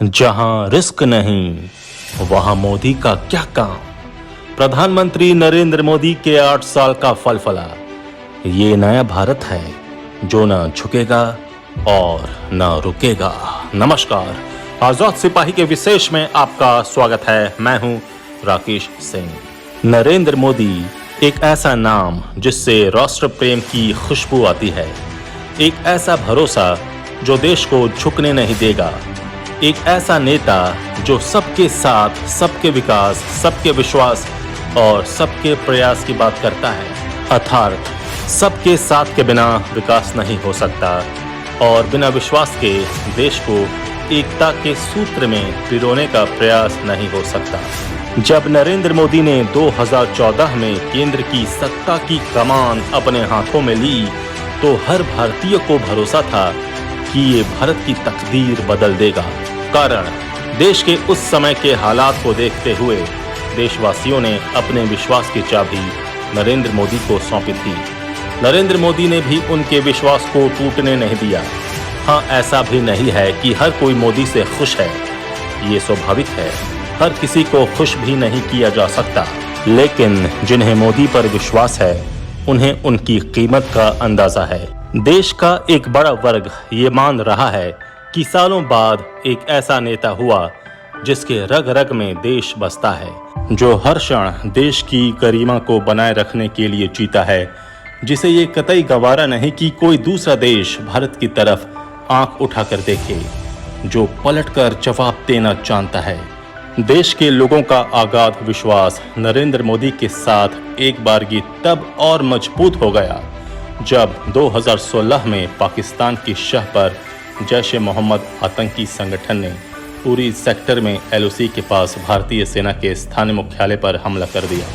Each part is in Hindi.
जहां रिस्क नहीं वहां मोदी का क्या काम। प्रधानमंत्री नरेंद्र मोदी के 8 साल का फलफला ये नया भारत है जो न झुकेगा और न रुकेगा। नमस्कार, आजाद सिपाही के विशेष में आपका स्वागत है। मैं हूं राकेश सिंह। नरेंद्र मोदी एक ऐसा नाम जिससे राष्ट्र प्रेम की खुशबू आती है, एक ऐसा भरोसा जो देश को झुकने नहीं देगा, एक ऐसा नेता जो सबके साथ, सबके विकास, सबके विश्वास और सबके प्रयास की बात करता है। अर्थात सबके साथ के बिना विकास नहीं हो सकता और बिना विश्वास के देश को एकता के सूत्र में पिरोने का प्रयास नहीं हो सकता। जब नरेंद्र मोदी ने 2014 में केंद्र की सत्ता की कमान अपने हाथों में ली तो हर भारतीय को भरोसा था कि ये भारत की तकदीर बदल देगा। कारण देश के उस समय के हालात को देखते हुए देशवासियों ने अपने विश्वास की चाबी नरेंद्र मोदी को सौंपी थी। नरेंद्र मोदी ने भी उनके विश्वास को टूटने नहीं दिया। हाँ, ऐसा भी नहीं है कि हर कोई मोदी से खुश है, ये स्वाभाविक है। हर किसी को खुश भी नहीं किया जा सकता, लेकिन जिन्हें मोदी पर विश्वास है उन्हें उनकी कीमत का अंदाजा है। देश का एक बड़ा वर्ग ये मान रहा है कि सालों बाद एक ऐसा नेता हुआ जिसके रग रग में देश बसता है, जो हर क्षण देश की गरिमा को बनाए रखने के लिए जीता है, जिसे ये कतई गवारा नहीं कि कोई दूसरा देश भारत की तरफ आंख उठाकर देखे, जो पलटकर जवाब देना जानता है। देश के लोगों का अगाध विश्वास नरेंद्र मोदी के साथ एक बारगी तब और मजबूत हो गया जब 2016 में पाकिस्तान की शह पर जैश ए मोहम्मद आतंकी संगठन ने उरी सेक्टर में LOC के पास भारतीय सेना के स्थानीय मुख्यालय पर हमला कर दिया।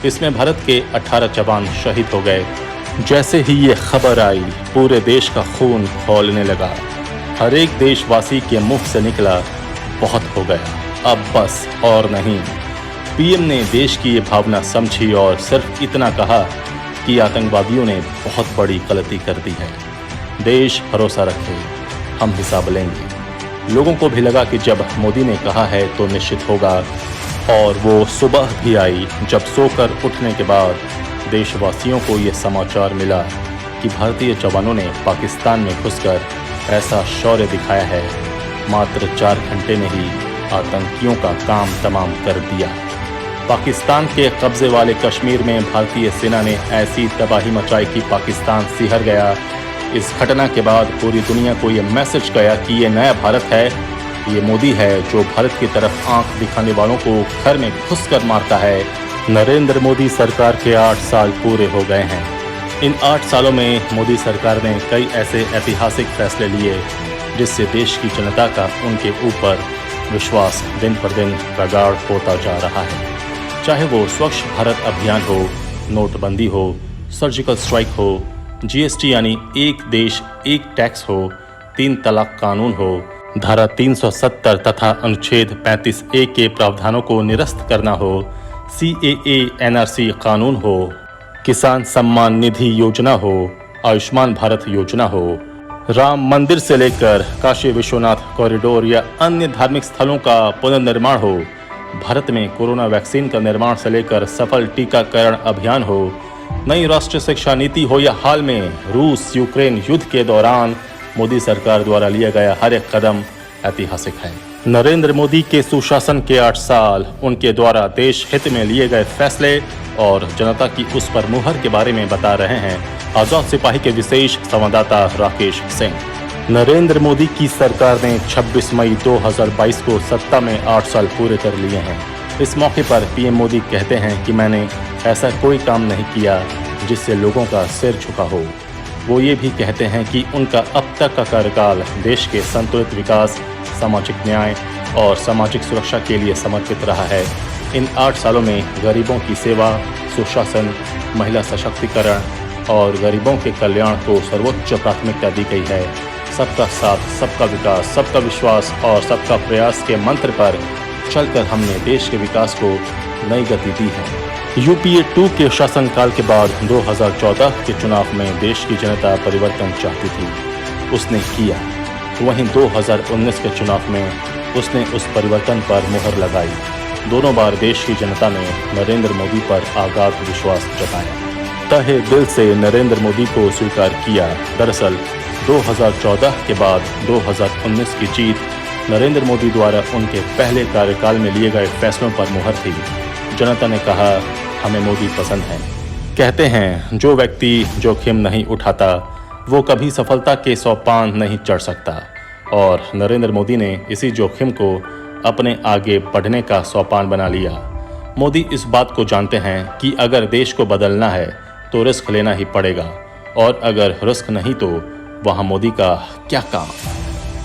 इसमें भारत के 18 जवान शहीद हो गए। जैसे ही ये खबर आई पूरे देश का खून खौलने लगा। हर एक देशवासी के मुंह से निकला, बहुत हो गया, अब बस और नहीं। PM ने देश की ये भावना समझी और सिर्फ इतना कहा कि आतंकवादियों ने बहुत बड़ी गलती कर दी है। देश भरोसा रखे, हम हिसाब लेंगे। लोगों को भी लगा कि जब मोदी ने कहा है तो निश्चित होगा, और वो सुबह भी आई जब सोकर उठने के बाद देशवासियों को ये समाचार मिला कि भारतीय जवानों ने पाकिस्तान में घुसकर ऐसा शौर्य दिखाया है, मात्र 4 घंटे में ही आतंकियों का काम तमाम कर दिया। पाकिस्तान के कब्जे वाले कश्मीर में भारतीय सेना ने ऐसी तबाही मचाई कि पाकिस्तान सिहर गया। इस घटना के बाद पूरी दुनिया को ये मैसेज गया कि ये नया भारत है, ये मोदी है जो भारत की तरफ आंख दिखाने वालों को घर में घुसकर मारता है। नरेंद्र मोदी सरकार के 8 साल पूरे हो गए हैं। इन 8 सालों में मोदी सरकार ने कई ऐसे ऐतिहासिक फैसले लिए जिससे देश की जनता का उनके ऊपर विश्वास दिन पर दिन प्रगाढ़ होता जा रहा है। चाहे वो स्वच्छ भारत अभियान हो, नोटबंदी हो, सर्जिकल स्ट्राइक हो, GST यानी एक देश एक टैक्स हो, 3 तलाक कानून हो, धारा 370 तथा अनुच्छेद 35A के प्रावधानों को निरस्त करना हो, CAA NRC कानून हो, किसान सम्मान निधि योजना हो, आयुष्मान भारत योजना हो, राम मंदिर से लेकर काशी विश्वनाथ कॉरिडोर या अन्य धार्मिक स्थलों का पुनर्निर्माण हो, भारत में कोरोना वैक्सीन का निर्माण से लेकर सफल टीकाकरण अभियान हो, नई राष्ट्रीय शिक्षा नीति हो या हाल में रूस यूक्रेन युद्ध के दौरान मोदी सरकार द्वारा लिया गया हर एक कदम ऐतिहासिक है। नरेंद्र मोदी के सुशासन के 8 साल, उनके द्वारा देश हित में लिए गए फैसले और जनता की उस पर मुहर के बारे में बता रहे हैं आजाद सिपाही के विशेष संवाददाता राकेश सिंह। नरेंद्र मोदी की सरकार ने 26 मई 2022 को सत्ता में 8 साल पूरे कर लिए हैं। इस मौके पर PM मोदी कहते हैं कि मैंने ऐसा कोई काम नहीं किया जिससे लोगों का सिर झुका हो। वो ये भी कहते हैं कि उनका अब तक का कार्यकाल देश के संतुलित विकास, सामाजिक न्याय और सामाजिक सुरक्षा के लिए समर्पित रहा है। इन 8 सालों में गरीबों की सेवा, सुशासन, महिला सशक्तिकरण और गरीबों के कल्याण को सर्वोच्च प्राथमिकता दी गई है। सबका साथ, सबका विकास, सबका विश्वास और सबका प्रयास के मंत्र पर चलकर हमने देश के विकास को नई गति दी है। UPA 2 के शासनकाल के बाद 2014 के चुनाव में देश की जनता परिवर्तन चाहती थी, उसने किया। वहीं 2019 के चुनाव में उसने उस परिवर्तन पर मुहर लगाई। दोनों बार देश की जनता ने नरेंद्र मोदी पर अगाध विश्वास जताया, तहे दिल से नरेंद्र मोदी को स्वीकार किया। दरअसल 2014 के बाद 2019 की जीत नरेंद्र मोदी द्वारा उनके पहले कार्यकाल में लिए गए फैसलों पर मुहर थी। जनता ने कहा, हमें मोदी पसंद है। कहते हैं, जो व्यक्ति जोखिम नहीं उठाता वो कभी सफलता के सोपान नहीं चढ़ सकता, और नरेंद्र मोदी ने इसी जोखिम को अपने आगे बढ़ने का सोपान बना लिया। मोदी इस बात को जानते हैं कि अगर देश को बदलना है तो रिस्क लेना ही पड़ेगा, और अगर रिस्क नहीं तो वहां मोदी का क्या काम।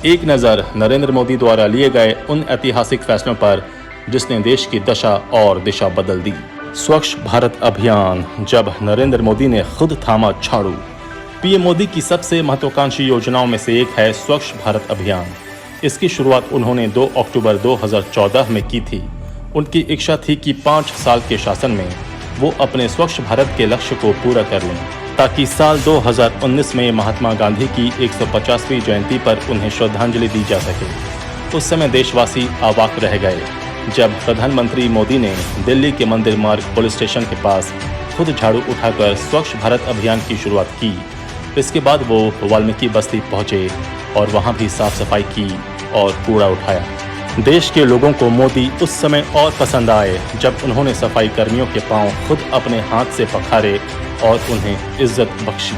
एक नज़र नरेंद्र मोदी द्वारा लिए गए उन ऐतिहासिक फैसलों पर जिसने देश की दशा और दिशा बदल दी। स्वच्छ भारत अभियान, जब नरेंद्र मोदी ने खुद थामा झाड़ू। पीएम मोदी की सबसे महत्वाकांक्षी योजनाओं में से एक है स्वच्छ भारत अभियान। इसकी शुरुआत उन्होंने 2 अक्टूबर 2014 में की थी। उनकी इच्छा थी कि 5 साल के शासन में वो अपने स्वच्छ भारत के लक्ष्य को पूरा कर लें, ताकि साल 2019 में महात्मा गांधी की 150वीं जयंती पर उन्हें श्रद्धांजलि दी जा सके। उस समय देशवासी अवाक रह गए जब प्रधानमंत्री मोदी ने दिल्ली के मंदिर मार्ग पुलिस स्टेशन के पास खुद झाड़ू उठाकर स्वच्छ भारत अभियान की शुरुआत की। इसके बाद वो वाल्मीकि बस्ती पहुंचे और वहां भी साफ सफाई की और कूड़ा उठाया। देश के लोगों को मोदी उस समय और पसंद आए जब उन्होंने सफाई कर्मियों के पांव खुद अपने हाथ से पखारे और उन्हें इज्जत बख्शी।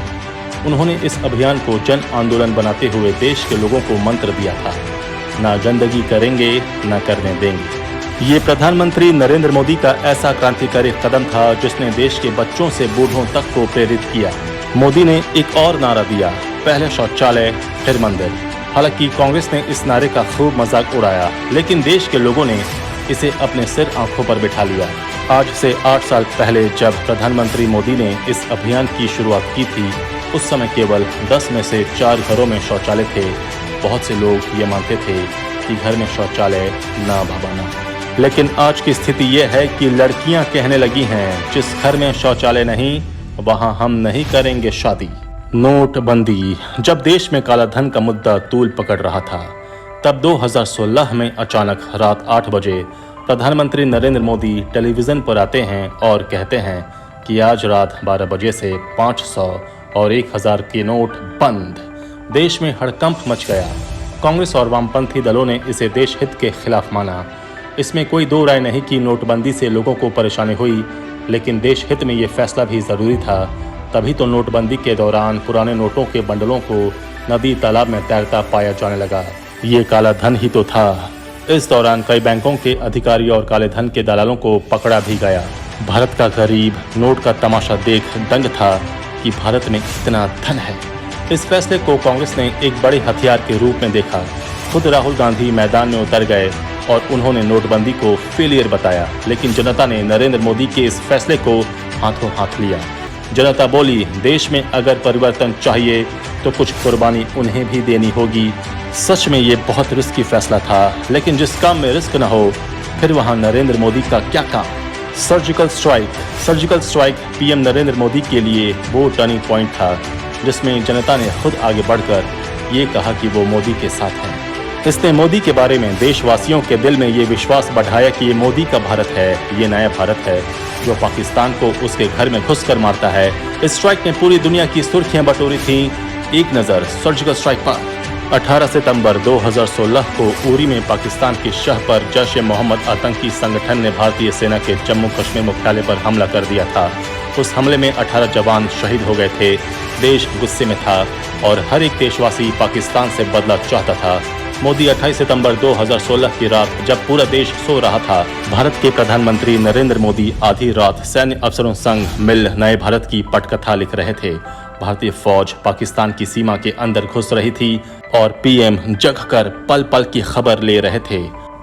उन्होंने इस अभियान को जन आंदोलन बनाते हुए देश के लोगों को मंत्र दिया था, ना गंदगी करेंगे ना करने देंगे। ये प्रधानमंत्री नरेंद्र मोदी का ऐसा क्रांतिकारी कदम था जिसने देश के बच्चों से बूढ़ों तक को प्रेरित किया। मोदी ने एक और नारा दिया, पहले शौचालय फिर मंदिर। हालांकि कांग्रेस ने इस नारे का खूब मजाक उड़ाया, लेकिन देश के लोगों ने इसे अपने सिर आंखों पर बिठा लिया। आज से 8 साल पहले जब प्रधानमंत्री मोदी ने इस अभियान की शुरुआत की थी, उस समय केवल 10 में से 4 घरों में शौचालय थे। बहुत से लोग ये मानते थे कि घर में शौचालय ना भवाना। लेकिन आज की स्थिति यह है कि लड़कियां कहने लगी हैं, जिस घर में शौचालय नहीं वहां हम नहीं करेंगे शादी। नोटबंदी, जब देश में काला धन का मुद्दा तूल पकड़ रहा था, तब 2016 में अचानक रात 8 बजे प्रधानमंत्री नरेंद्र मोदी टेलीविजन पर आते हैं और कहते हैं कि आज रात 12 बजे से 500 और 1000 के नोट बंद। देश में हड़कंप मच गया। कांग्रेस और वामपंथी दलों ने इसे देश हित के खिलाफ माना। इसमें कोई दो राय नहीं कि नोटबंदी से लोगों को परेशानी हुई, लेकिन देश हित में ये फैसला भी जरूरी था। तभी तो नोटबंदी के दौरान पुराने नोटों के बंडलों को नदी तालाब में तैरता पाया जाने लगा। ये काला धन ही तो था। इस दौरान कई बैंकों के अधिकारी और काले धन के दलालों को पकड़ा भी गया। भारत का गरीब नोट का तमाशा देख दंग था कि भारत में इतना धन है। इस फैसले को कांग्रेस ने एक बड़े हथियार के रूप में देखा। खुद राहुल गांधी मैदान में उतर गए और उन्होंने नोटबंदी को फेलियर बताया, लेकिन जनता ने नरेंद्र मोदी के इस फैसले को हाथों हाथ लिया। जनता बोली, देश में अगर परिवर्तन चाहिए तो कुछ कुर्बानी उन्हें भी देनी होगी। सच में ये बहुत रिस्की फैसला था, लेकिन जिस काम में रिस्क न हो फिर वहां नरेंद्र मोदी का क्या काम। Surgical strike PM Narendra Modi के लिए वो टर्निंग पॉइंट था जिसमें जनता ने खुद आगे बढ़कर ये कहा कि वो मोदी के साथ हैं। इसने मोदी के बारे में देशवासियों के दिल में ये विश्वास बढ़ाया कि ये मोदी का भारत है, ये नया भारत है जो पाकिस्तान को उसके घर में घुसकर मारता है। इस स्ट्राइक ने पूरी दुनिया की सुर्खियां बटोरी थीं। एक नज़र सर्जिकल स्ट्राइक पर। 18 सितंबर 2016 को उरी में पाकिस्तान की शह पर जैश-ए-मोहम्मद आतंकी संगठन ने भारतीय सेना के जम्मू कश्मीर मुख्यालय पर हमला कर दिया था। उस हमले में 18 जवान शहीद हो गए थे। देश गुस्से में था और हर एक देशवासी पाकिस्तान से बदला चाहता था। मोदी 28 सितंबर 2016 की रात जब पूरा देश सो रहा था, भारत के प्रधानमंत्री नरेंद्र मोदी आधी रात सैन्य अफसरों संग मिल नए भारत की पटकथा लिख रहे थे। भारतीय फौज पाकिस्तान की सीमा के अंदर घुस रही थी और पीएम जगकर पल पल की खबर ले रहे थे।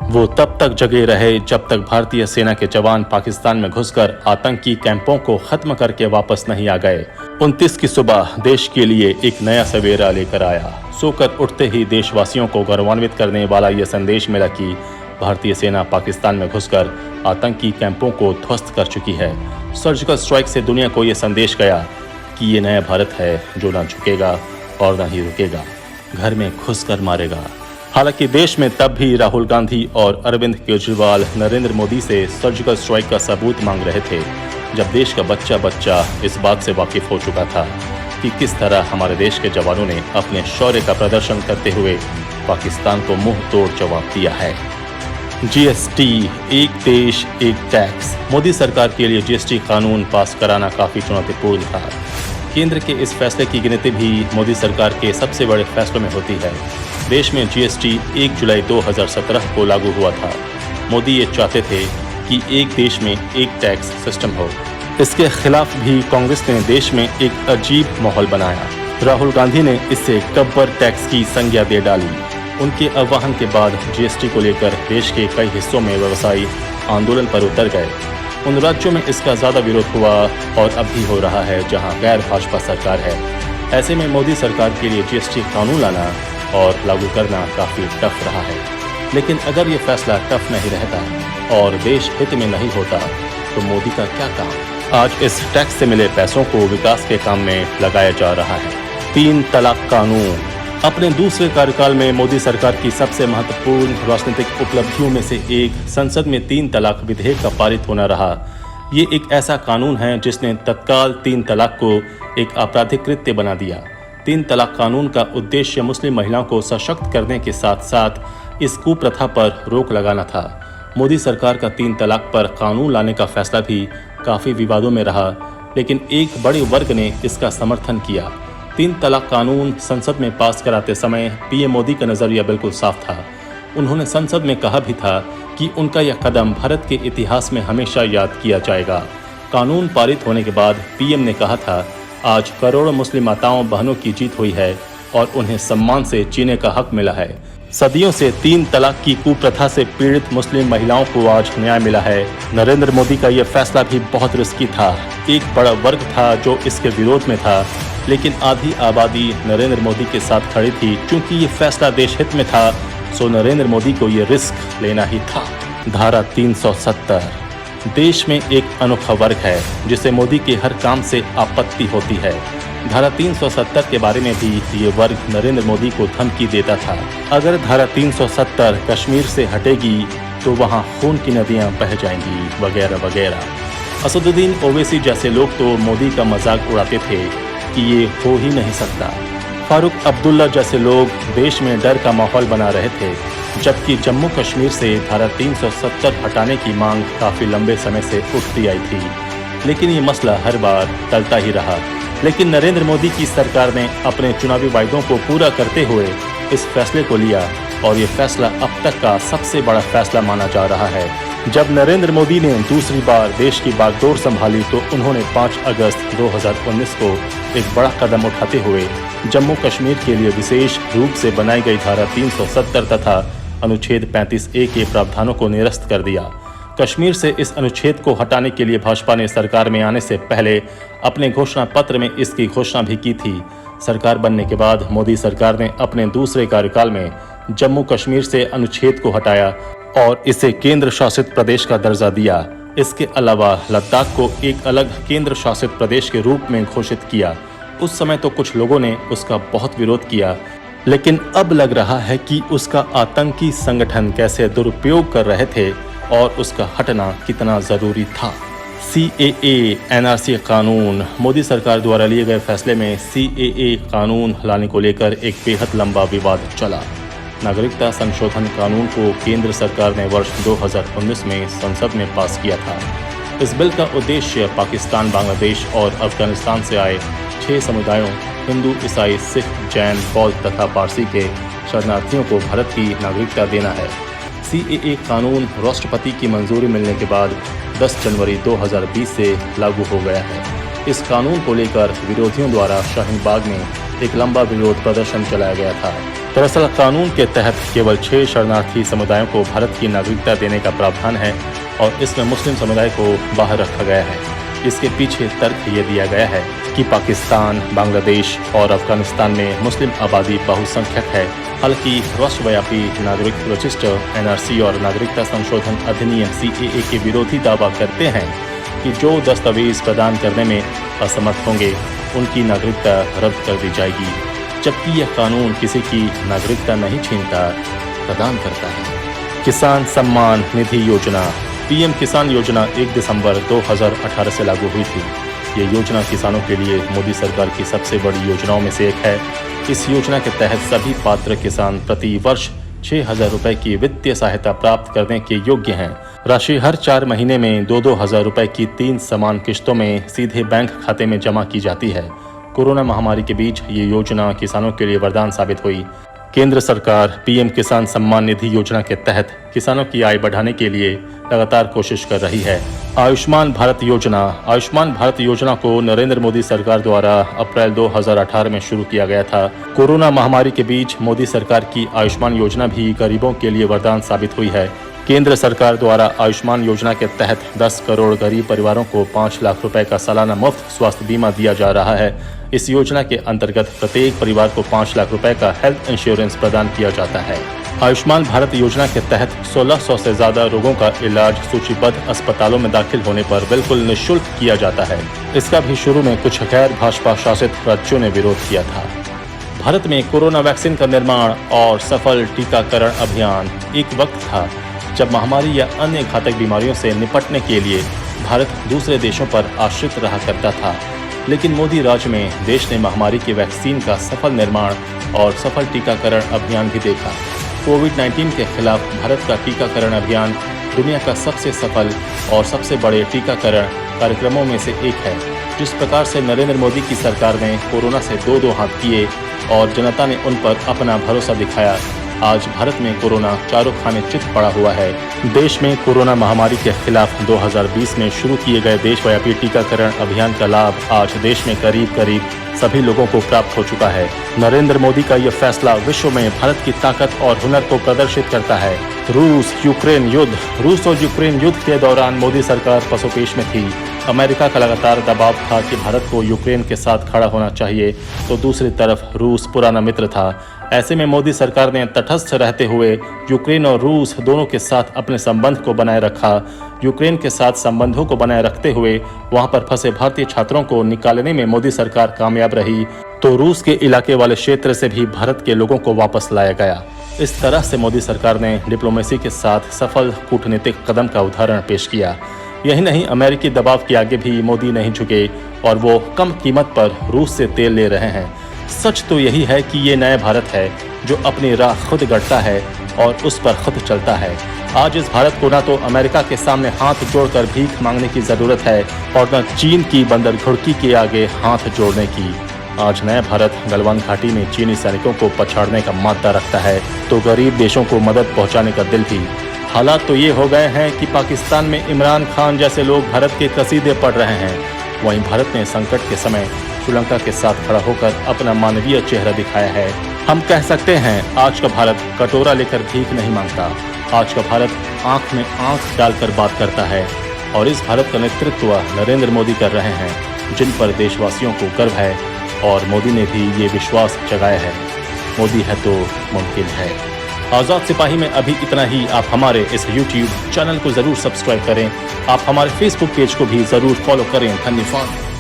वो तब तक जगे रहे जब तक भारतीय सेना के जवान पाकिस्तान में घुसकर आतंकी कैंपों को खत्म करके वापस नहीं आ गए। 29 की सुबह देश के लिए एक नया सवेरा लेकर आया। सोकर उठते ही देशवासियों को गौरवान्वित करने वाला यह संदेश मिला कि भारतीय सेना पाकिस्तान में घुसकर आतंकी कैंपों को ध्वस्त कर चुकी है। सर्जिकल स्ट्राइक से दुनिया को यह संदेश गया कि ये नया भारत है जो न झुकेगा और न ही रुकेगा, घर में घुसकर मारेगा। हालांकि देश में तब भी राहुल गांधी और अरविंद केजरीवाल नरेंद्र मोदी से सर्जिकल स्ट्राइक का सबूत मांग रहे थे, जब देश का बच्चा बच्चा इस बात से वाकिफ हो चुका था कि किस तरह हमारे देश के जवानों ने अपने शौर्य का प्रदर्शन करते हुए पाकिस्तान को मुंह तोड़ जवाब दिया है। जीएसटी, एक देश एक टैक्स। मोदी सरकार के लिए जीएसटी कानून पास कराना काफी चुनौतीपूर्ण था। केंद्र के इस फैसले की गिनती भी मोदी सरकार के सबसे बड़े फैसलों में होती है। देश में जीएसटी 1 जुलाई 2017 को लागू हुआ था। मोदी ये चाहते थे कि एक देश में एक टैक्स सिस्टम हो। इसके खिलाफ भी कांग्रेस ने देश में एक अजीब माहौल बनाया। राहुल गांधी ने इससे गब्बर टैक्स की संज्ञा दे डाली। उनके आह्वान के बाद जीएसटी को लेकर देश के कई हिस्सों में व्यवसायी आंदोलन पर उतर गए। उन राज्यों में इसका ज्यादा विरोध हुआ और अब भी हो रहा है जहां गैर भाजपा सरकार है। ऐसे में मोदी सरकार के लिए जीएसटी कानून लाना और लागू करना काफी टफ रहा है। लेकिन अगर ये फैसला टफ नहीं रहता और देश हित में नहीं होता तो मोदी का क्या काम। आज इस टैक्स से मिले पैसों को विकास के काम में लगाया जा रहा है। 3 तलाक कानून। अपने दूसरे कार्यकाल में मोदी सरकार की सबसे महत्वपूर्ण राजनीतिक उपलब्धियों में से एक संसद में 3 तलाक विधेयक का पारित होना रहा। ये एक ऐसा कानून है जिसने तत्काल 3 तलाक को एक आपराधिक कृत्य बना दिया। 3 तलाक कानून का उद्देश्य मुस्लिम महिलाओं को सशक्त करने के साथ साथ इस कुप्रथा पर रोक लगाना था। मोदी सरकार का 3 तलाक पर कानून लाने का फैसला भी काफी विवादों में रहा, लेकिन एक बड़े वर्ग ने इसका समर्थन किया। 3 तलाक कानून संसद में पास कराते समय पीएम मोदी का नजरिया बिल्कुल साफ था। उन्होंने संसद में कहा भी था कि उनका यह कदम भारत के इतिहास में हमेशा याद किया जाएगा। कानून पारित होने के बाद पीएम ने कहा था, आज करोड़ों मुस्लिम माताओं बहनों की जीत हुई है और उन्हें सम्मान से जीने का हक मिला है। सदियों से 3 तलाक की कुप्रथा से पीड़ित मुस्लिम महिलाओं को आज न्याय मिला है। नरेंद्र मोदी का यह फैसला भी बहुत रिस्की था। एक बड़ा वर्ग था जो इसके विरोध में था, लेकिन आधी आबादी नरेंद्र मोदी के साथ खड़ी थी। क्योंकि ये फैसला देश हित में था, सो नरेंद्र मोदी को ये रिस्क लेना ही था। धारा 370। देश में एक अनोखा वर्ग है जिसे मोदी के हर काम से आपत्ति होती है। धारा 370 के बारे में भी ये वर्ग नरेंद्र मोदी को धमकी देता था। अगर धारा 370 कश्मीर से हटेगी तो वहाँ खून की नदियाँ बह जाएंगी, वगैरह वगैरह। असदुद्दीन ओवैसी जैसे लोग तो मोदी का मजाक उड़ाते थे कि ये हो ही नहीं सकता। फारूक अब्दुल्ला जैसे लोग देश में डर का माहौल बना रहे थे, जबकि जम्मू कश्मीर से धारा 370 हटाने की मांग काफ़ी लंबे समय से उठती आई थी। लेकिन ये मसला हर बार टलता ही रहा। लेकिन नरेंद्र मोदी की सरकार ने अपने चुनावी वायदों को पूरा करते हुए इस फैसले को लिया और ये फैसला अब तक का सबसे बड़ा फैसला माना जा रहा है। जब नरेंद्र मोदी ने दूसरी बार देश की बागडोर संभाली तो उन्होंने 5 अगस्त 2019 को एक बड़ा कदम उठाते हुए जम्मू कश्मीर के लिए विशेष रूप से बनाई गई धारा 370 तथा अनुच्छेद 35A के प्रावधानों को निरस्त कर दिया। कश्मीर से इस अनुच्छेद को हटाने के लिए भाजपा ने सरकार में आने से पहले अपने घोषणा पत्र में इसकी घोषणा भी की थी। सरकार बनने के बाद मोदी सरकार ने अपने दूसरे कार्यकाल में जम्मू कश्मीर से अनुच्छेद को हटाया और इसे केंद्र शासित प्रदेश का दर्जा दिया। इसके अलावा लद्दाख को एक अलग केंद्र शासित प्रदेश के रूप में घोषित किया। उस समय तो कुछ लोगों ने उसका बहुत विरोध किया, लेकिन अब लग रहा है कि उसका आतंकी संगठन कैसे दुरुपयोग कर रहे थे और उसका हटना कितना जरूरी था। CAA NRC कानून। मोदी सरकार द्वारा लिए गए फैसले में CAA कानून लाने को लेकर एक बेहद लंबा विवाद चला। नागरिकता संशोधन कानून को केंद्र सरकार ने वर्ष 2019 में संसद में पास किया था। इस बिल का उद्देश्य पाकिस्तान, बांग्लादेश और अफगानिस्तान से आए 6 समुदायों हिंदू, ईसाई, सिख, जैन, बौद्ध तथा पारसी के शरणार्थियों को भारत की नागरिकता देना है। CAA कानून राष्ट्रपति की मंजूरी मिलने के बाद 10 जनवरी 2020 से लागू हो गया है। इस कानून को लेकर विरोधियों द्वारा शाहीन बाग में एक लंबा विरोध प्रदर्शन चलाया गया था। दरअसल कानून के तहत केवल 6 शरणार्थी समुदायों को भारत की नागरिकता देने का प्रावधान है और इसमें मुस्लिम समुदाय को बाहर रखा गया है। इसके पीछे तर्क ये दिया गया है कि पाकिस्तान, बांग्लादेश और अफगानिस्तान में मुस्लिम आबादी बहुसंख्यक है। हालांकि राष्ट्रव्यापी नागरिक रजिस्टर NRC और नागरिकता संशोधन अधिनियम CAA के विरोधी दावा करते हैं कि जो दस्तावेज प्रदान करने में असमर्थ होंगे उनकी नागरिकता रद्द कर दी जाएगी। जबकि यह कानून किसी की नागरिकता नहीं छीनता, प्रदान करता है। किसान सम्मान निधि योजना पीएम किसान योजना 1 दिसंबर 2018 से लागू हुई थी। ये योजना किसानों के लिए मोदी सरकार की सबसे बड़ी योजनाओं में से एक है। इस योजना के तहत सभी पात्र किसान प्रति वर्ष 6,000 रुपए की वित्तीय सहायता प्राप्त करने के योग्य हैं। राशि हर 4 महीने में 2-2 हजार रुपए की 3 समान किश्तों में सीधे बैंक खाते में जमा की जाती है। कोरोना महामारी के बीच ये योजना किसानों के लिए वरदान साबित हुई। केंद्र सरकार पीएम किसान सम्मान निधि योजना के तहत किसानों की आय बढ़ाने के लिए लगातार कोशिश कर रही है। आयुष्मान भारत योजना को नरेंद्र मोदी सरकार द्वारा अप्रैल 2018 में शुरू किया गया था। कोरोना महामारी के बीच मोदी सरकार की आयुष्मान योजना भी गरीबों के लिए वरदान साबित हुई है। केंद्र सरकार द्वारा आयुष्मान योजना के तहत 10 करोड़ गरीब परिवारों को 5 लाख रुपए का सालाना मुफ्त स्वास्थ्य बीमा दिया जा रहा है। इस योजना के अंतर्गत प्रत्येक परिवार को 5 लाख रुपए का हेल्थ इंश्योरेंस प्रदान किया जाता है। आयुष्मान भारत योजना के तहत 1600 से ज्यादा रोगों का इलाज सूचीबद्ध अस्पतालों में दाखिल होने पर बिल्कुल निःशुल्क किया जाता है। इसका भी शुरू में कुछ गैर भाजपा शासित राज्यों ने विरोध किया था। भारत में कोरोना वैक्सीन का निर्माण और सफल टीकाकरण अभियान एक वक्त था जब महामारी या अन्य घातक बीमारियों से निपटने के लिए भारत दूसरे देशों पर आश्रित रहा करता था। लेकिन मोदी राज में देश ने महामारी की वैक्सीन का सफल निर्माण और सफल टीकाकरण अभियान भी देखा। कोविड-19 के खिलाफ भारत का टीकाकरण अभियान दुनिया का सबसे सफल और सबसे बड़े टीकाकरण कार्यक्रमों में से एक है। जिस प्रकार से नरेंद्र मोदी की सरकार ने कोरोना से दो हाथ किए और जनता ने उन पर अपना भरोसा दिखाया, आज भारत में कोरोना चारों खाने चित पड़ा हुआ है। देश में कोरोना महामारी के खिलाफ 2020 में शुरू किए गए देशव्यापी टीकाकरण अभियान का लाभ आज देश में करीब सभी लोगों को प्राप्त हो चुका है। नरेंद्र मोदी का यह फैसला विश्व में भारत की ताकत और हुनर को प्रदर्शित करता है। रूस और यूक्रेन युद्ध के दौरान मोदी सरकार पसोपेश में थी। अमेरिका का लगातार दबाव था कि भारत को यूक्रेन के साथ खड़ा होना चाहिए, तो दूसरी तरफ रूस पुराना मित्र था। ऐसे में मोदी सरकार ने तटस्थ रहते हुए यूक्रेन और रूस दोनों के साथ अपने संबंध को बनाए रखा। यूक्रेन के साथ संबंधों को बनाए रखते हुए वहां पर फंसे भारतीय छात्रों को निकालने में मोदी सरकार कामयाब रही, तो रूस के इलाके वाले क्षेत्र से भी भारत के लोगों को वापस लाया गया। इस तरह से मोदी सरकार ने डिप्लोमेसी के साथ सफल कूटनीतिक कदम का उदाहरण पेश किया। यही नहीं, अमेरिकी दबाव के आगे भी मोदी नहीं झुके और वो कम कीमत पर रूस से तेल ले रहे हैं। सच तो यही है कि ये नया भारत है जो अपनी राह खुद गढ़ता है और उस पर खुद चलता है। आज इस भारत को न तो अमेरिका के सामने हाथ जोड़कर भीख मांगने की जरूरत है और न चीन की बंदर घुड़की के आगे हाथ जोड़ने की। आज नया भारत गलवान घाटी में चीनी सैनिकों को पछाड़ने का मादा रखता है, तो गरीब देशों को मदद पहुंचाने का दिल भी। हालात तो ये हो गए हैं कि पाकिस्तान में इमरान खान जैसे लोग भारत के कसीदे पढ़ रहे हैं। वहीं भारत ने संकट के समय श्रीलंका के साथ खड़ा होकर अपना मानवीय चेहरा दिखाया है। हम कह सकते हैं आज का भारत कटोरा लेकर भीख नहीं मांगता। आज का भारत आंख में आंख डालकर बात करता है और इस भारत का नेतृत्व नरेंद्र मोदी कर रहे हैं, जिन पर देशवासियों को गर्व है और मोदी ने भी ये विश्वास जगाया है, मोदी है तो मुमकिन है। आज़ाद सिपाही में अभी इतना ही। आप हमारे इस YouTube चैनल को ज़रूर सब्सक्राइब करें। आप हमारे Facebook पेज को भी ज़रूर फॉलो करें। धन्यवाद।